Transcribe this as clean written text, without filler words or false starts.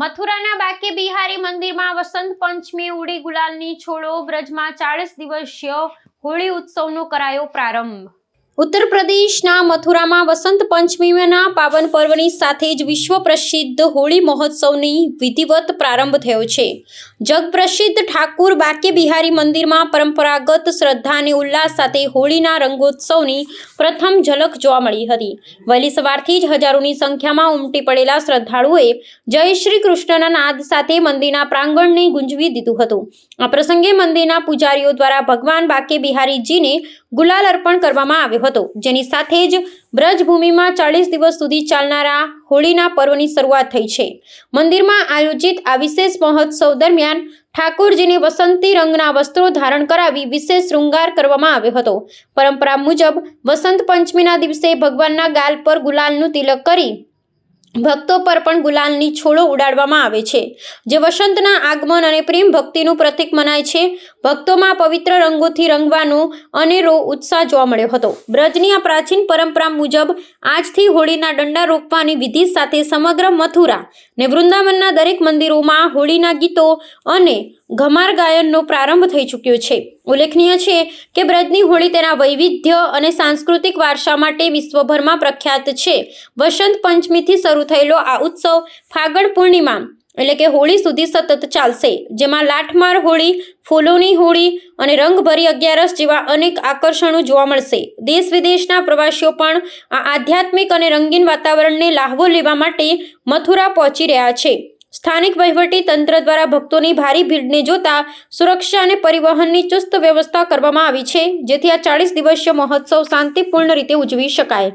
મથુરાના બાકે બિહારી મંદિરમાં વસંત પંચમી ઉડી ગુલાલની છોડો બ્રજમાં 40 દિવસીય હોળી ઉત્સવનો કરાયો પ્રારંભ। ઉત્તર પ્રદેશના મથુરામાં વસંત પંચમીના પાવન પર્વની સાથે જ વિશ્વ પ્રસિદ્ધ હોળી મહોત્સવની વિધિવત પ્રારંભ થયો છે। જગપ્રસિદ્ધ ઠાકુર બાકે બિહારી મંદિરમાં પરંપરાગત શ્રદ્ધા અને ઉલ્લાસ સાથે હોળીના રંગોત્સવની પ્રથમ ઝલક જોવા મળી હતી। વહેલી સવારથી જ હજારોની સંખ્યામાં ઉમટી પડેલા શ્રદ્ધાળુઓએ જય શ્રી કૃષ્ણના નાદ સાથે મંદિરના પ્રાંગણને ગુંજવી દીધું હતું। આ પ્રસંગે મંદિરના પૂજારીઓ દ્વારા ભગવાન બાકે બિહારીજીને ગુલાલ અર્પણ કરવામાં આવ્યો હતો, જેની સાથે જ બ્રજભૂમિમાં 40 દિવસ સુધી ચાલનારા હોળીના પર્વની શરૂઆત થઈ છે। મંદિરમાં આયોજિત આ વિશેષ મહોત્સવ દરમિયાન ઠાકોરજીને વસંતી રંગના વસ્ત્રો ધારણ કરાવી વિશેષ શૃંગાર કરવામાં આવ્યો હતો। પરંપરા મુજબ વસંત પંચમીના દિવસે ભગવાનના ગાલ પર ગુલાલનું તિલક કરી ભક્તો પર પણ ગુલાલની છોડો ઉડાડવામાં આવે છે, જે વસંતના આગમન અને પ્રેમ ભક્તિનું પ્રતીક મનાય છે। ભક્તોમાં પવિત્ર રંગોથી રંગવાનો અનેરો ઉત્સાહ જોવા મળ્યો હતો। બ્રજની આ પ્રાચીન પરંપરા મુજબ આજથી હોળીના દંડા રોપવાની વિધિ સાથે સમગ્ર મથુરા ને વૃંદાવનના દરેક મંદિરોમાં હોળીના ગીતો અને ઘમાર ગાયનનો પ્રારંભ થઈ ચૂક્યો છે। ઉલ્લેખનીય છે કે બ્રજની હોળી તેના વૈવિધ્ય અને સાંસ્કૃતિક વારસા માટે વિશ્વભરમાં પ્રખ્યાત છે। વસંત પંચમીથી શરૂ થયેલો આ ઉત્સવ ફાગણ પૂર્ણિમા એટલે કે હોળી સુધી સતત ચાલશે, જેમાં લાઠમાર હોળી, ફૂલોની હોળી અને રંગભરી અગિયારસ જેવા અનેક આકર્ષણો જોવા મળશે। દેશ વિદેશના પ્રવાસીઓ પણ આ આધ્યાત્મિક અને રંગીન વાતાવરણને લહાવો લેવા માટે મથુરા પહોંચી રહ્યા છે। સ્થાનિક વહીવટી તંત્ર દ્વારા ભક્તોની ભારે ભીડને જોતા સુરક્ષા અને પરિવહનની ચુસ્ત વ્યવસ્થા કરવામાં આવી છે, જેથી આ 40 દિવસીય મહોત્સવ શાંતિપૂર્ણ રીતે ઉજવી શકાય।